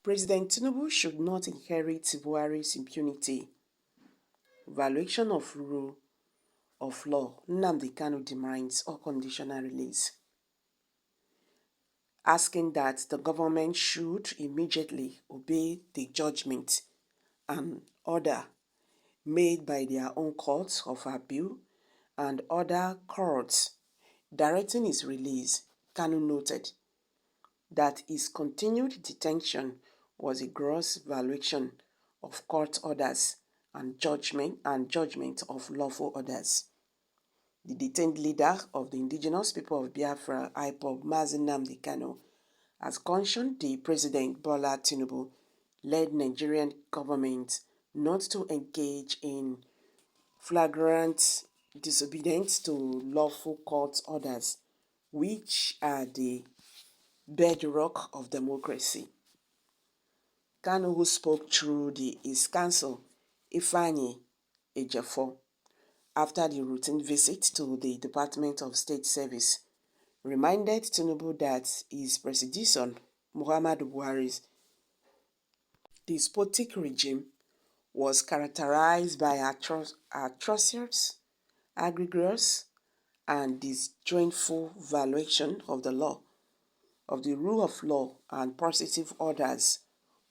President Tinubu should not inherit Buhari's impunity. Violation of rule of law. Nnamdi Kanu demands unconditional release. Asking that the government should immediately obey the judgment and order made by their own courts of appeal and other courts directing his release. Kanu noted that his continued detention was a gross violation of court orders and judgment of lawful orders. The detained leader of the indigenous people of Biafra, IPOB, Mazi Nnamdi Kanu, has cautioned the President Bola Tinubu led Nigerian government not to engage in flagrant disobedience to lawful court orders, which are the bedrock of democracy. Kanu, who spoke through his counsel, Ifeanyi Ejiofor, after the routine visit to the Department of State Service, reminded Tinubu that his predecessor, Muhammadu Buhari's despotic regime was characterized by atrocious, egregious, and disjointful violation of the law, of the rule of law and positive orders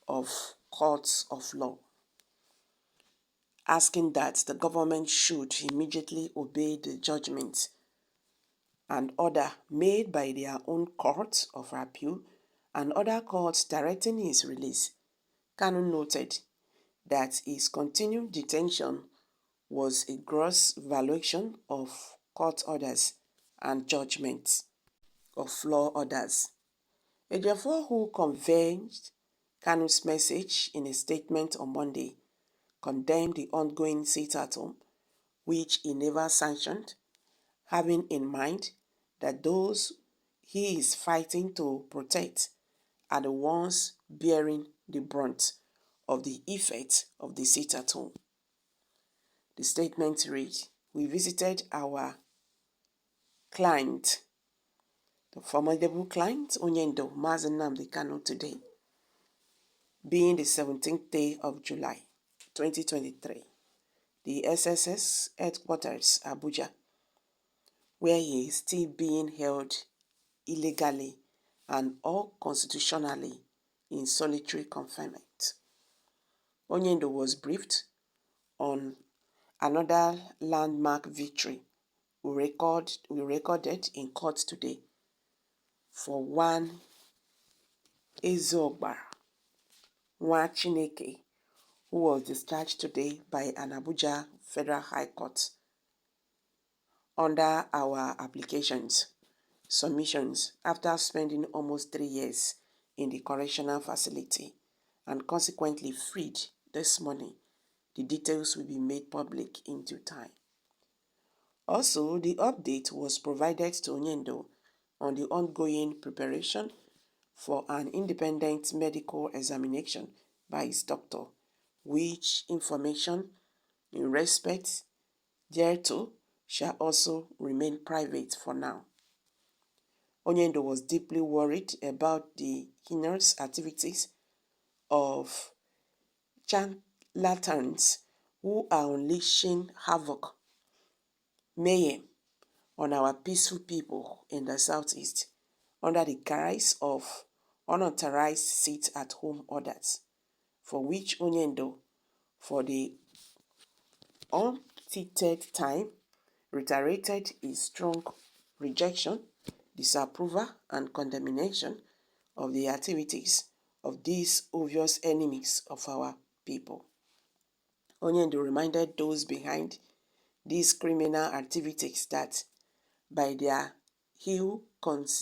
of courts of law, asking that the government should immediately obey the judgment and order made by their own courts of appeal and other courts directing his release. Kanu noted that his continued detention was a gross violation of court orders and judgments of law orders. Ejiofor, who conveyed Kanu's message in a statement on Monday, condemned the ongoing sit-at-home, which he never sanctioned, having in mind that those he is fighting to protect are the ones bearing the brunt of the effects of the sit-at-home. The statement read, "We visited our client, the formidable client, Onyendo Mazi Nnamdi Kanu, today, being the 17th day of July, 2023, the SSS headquarters, Abuja, where he is still being held illegally and unconstitutionally in solitary confinement." Onyendo was briefed on another landmark victory we recorded in court today for one Ezogba Nwa Chineke, who was discharged today by an Abuja Federal High Court under our submissions after spending almost 3 years in the correctional facility and consequently freed this morning. The details will be made public in due time. Also, the update was provided to Onyendo on the ongoing preparation for an independent medical examination by his doctor, which information in respect thereto shall also remain private for now. Onyendo was deeply worried about the heinous activities of charlatans who are unleashing havoc, mayhem on our peaceful people in the southeast under the guise of unauthorized sit-at-home orders, for which Onyendo, for the umpteenth time, reiterated his strong rejection, disapproval, and condemnation of the activities of these obvious enemies of our people. Onyendo reminded those behind these criminal activities that by their ill-conceived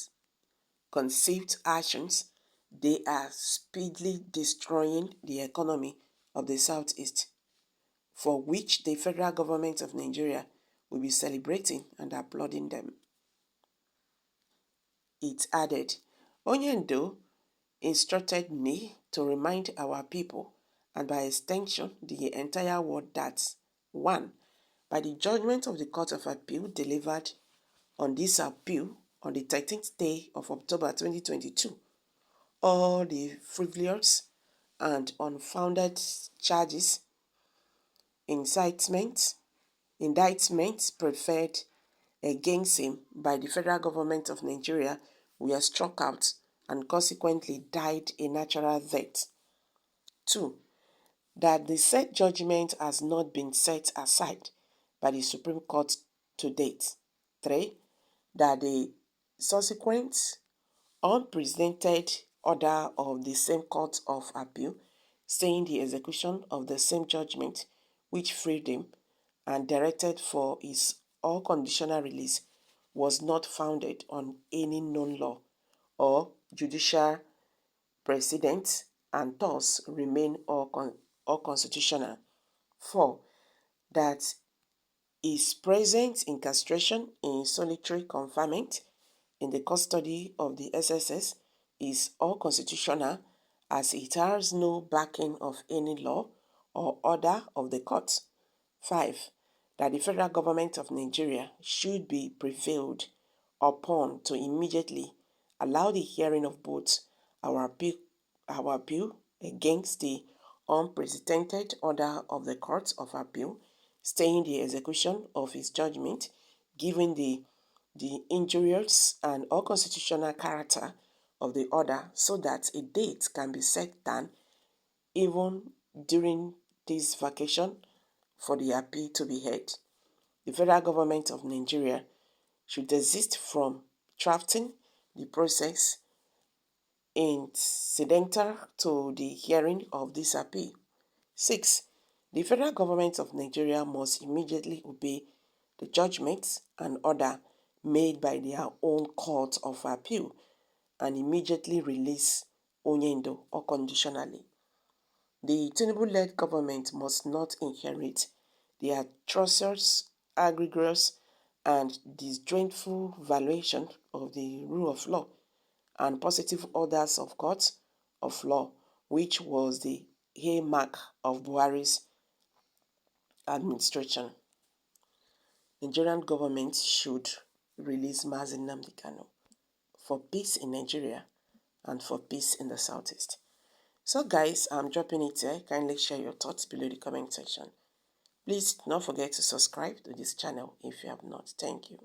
actions, they are speedily destroying the economy of the Southeast, for which the federal government of Nigeria will be celebrating and applauding them. It added, Onyendo instructed me to remind our people, and by extension the entire world, that 1. By the judgment of the Court of Appeal delivered on this appeal on the 13th day of October 2022, all the frivolous and unfounded charges, indictments preferred against him by the federal government of Nigeria were struck out and consequently died a natural death. 2. That the said judgment has not been set aside by the Supreme Court to date. 3. That the subsequent unprecedented order of the same Court of Appeal staying the execution of the same judgment which freed him and directed for his unconditional release was not founded on any known law or judicial precedent and thus remain unconstitutional. 4. That his present incarceration in solitary confinement in the custody of the SSS is unconstitutional as it has no backing of any law or order of the court. 5. That the federal government of Nigeria should be prevailed upon to immediately allow the hearing of both our appeal against the unprecedented order of the Court of Appeal staying the execution of his judgment, given the injurious and unconstitutional character of the order, so that a date can be set down even during this vacation for the appeal to be heard. The federal government of Nigeria should desist from drafting the process incidental to the hearing of this appeal. 6. The federal government of Nigeria must immediately obey the judgments and order made by their own Court of Appeal and immediately release Onyendo unconditionally. The Tinubu-led government must not inherit the atrocious, egregious, and disdainful violation of the rule of law and positive orders of courts of law, which was the hallmark of Buhari's administration. Nigerian government should release Mazi Nnamdi Kanu for peace in Nigeria and for peace in the Southeast. So guys, I'm dropping it here. Kindly share your thoughts below the comment section. Please don't forget to subscribe to this channel if you have not. Thank you.